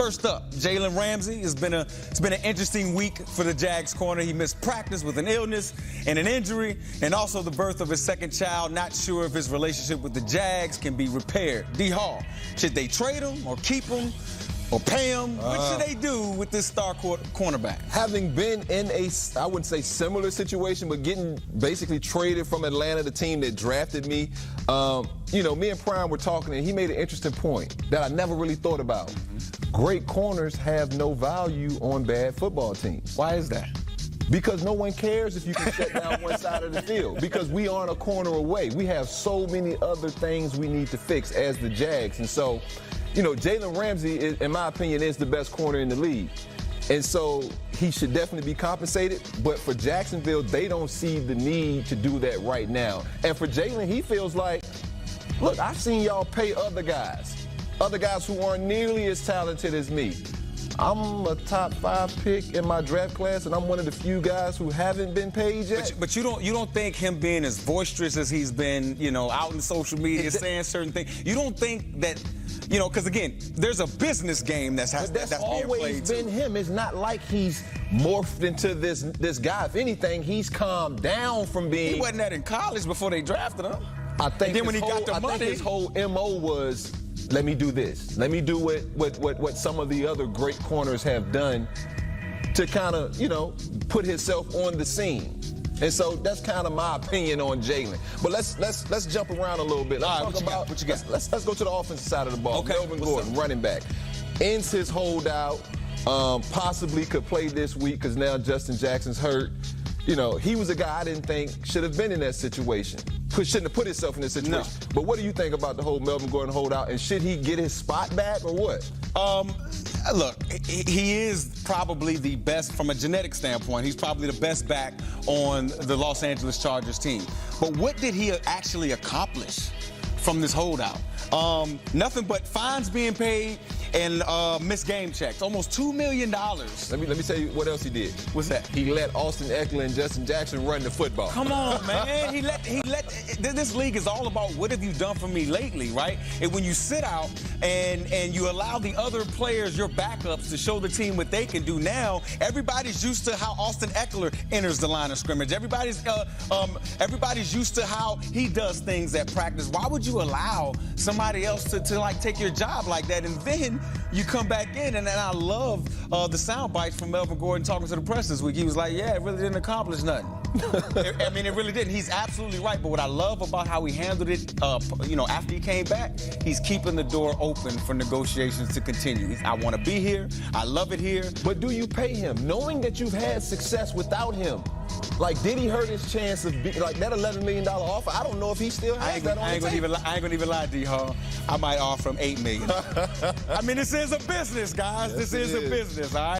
First up, Jalen Ramsey. It's been an interesting week for the Jags corner. He missed practice with an illness and an injury, and also the birth of his second child. Not sure if his relationship with the Jags can be repaired. D. Hall, should they trade him or keep him or pay him? What should they do with this star cornerback? Having been in a, I wouldn't say similar situation, but getting basically traded from Atlanta, the team that drafted me, you know, me and Prime were talking, and he made an interesting point that I never really thought about. Great corners have no value on bad football teams. Why is that? Because no one cares if you can shut down one side of the field. Because we aren't a corner away. We have so many other things we need to fix as the Jags. And so, you know, Jalen Ramsey, in my opinion, is the best corner in the league. And so he should definitely be compensated. But for Jacksonville, they don't see the need to do that right now. And for Jalen, he feels like, look, I've seen y'all pay other guys who aren't nearly as talented as me. I'm a top 5 pick in my draft class, and I'm one of the few guys who haven't been paid yet. But you don't think him being as boisterous as he's been, you know, out in social media saying certain things, you don't think that, you know, because again, there's a business game that's being played. That's always been him. It's not like he's morphed into this guy. If anything, he's calmed down from being. He wasn't that in college before they drafted him. I think then when he got the money, I think his whole MO was, let me do this. Let me do what some of the other great corners have done to kind of, you know, put himself on the scene. And so that's kind of my opinion on Jalen. But let's jump around a little bit. Let's Let's go to the offensive side of the ball. Okay. Melvin Gordon, running back, ends his holdout. Possibly could play this week because now Justin Jackson's hurt. You know, he was a guy I didn't think should have been in that situation. Shouldn't have put himself in this situation. No. But what do you think about the whole Melvin Gordon holdout? And should he get his spot back or what? Look, he is probably the best from a genetic standpoint. He's probably the best back on the Los Angeles Chargers team. But what did he actually accomplish from this holdout? Nothing but fines being paid and missed game checks. Almost $2 million. Let me tell you what else he did. What's that? He let Austin Eckler and Justin Jackson run the football. Come on, man. This league is all about what have you done for me lately, right? And when you sit out and you allow the other players, your backups, to show the team what they can do now, everybody's used to how Austin Eckler enters the line of scrimmage. Everybody's used to how he does things at practice. Why would you allow somebody else to like take your job like that? And then you come back in, and then I love the sound bites from Melvin Gordon talking to the press this week. He was like, yeah, it really didn't accomplish nothing. I mean, it really didn't. He's absolutely right. But what I love about how he handled it, you know, after he came back, he's keeping the door open for negotiations to continue. I want to be here. I love it here. But do you pay him? Knowing that you've had success without him, like, did he hurt his chance of like that $11 million offer? I don't know if he still has that on the table. I ain't gonna even lie, D. Hall. I might offer him $8 million. I mean, this is a business, guys. Yes, this is a business, all right?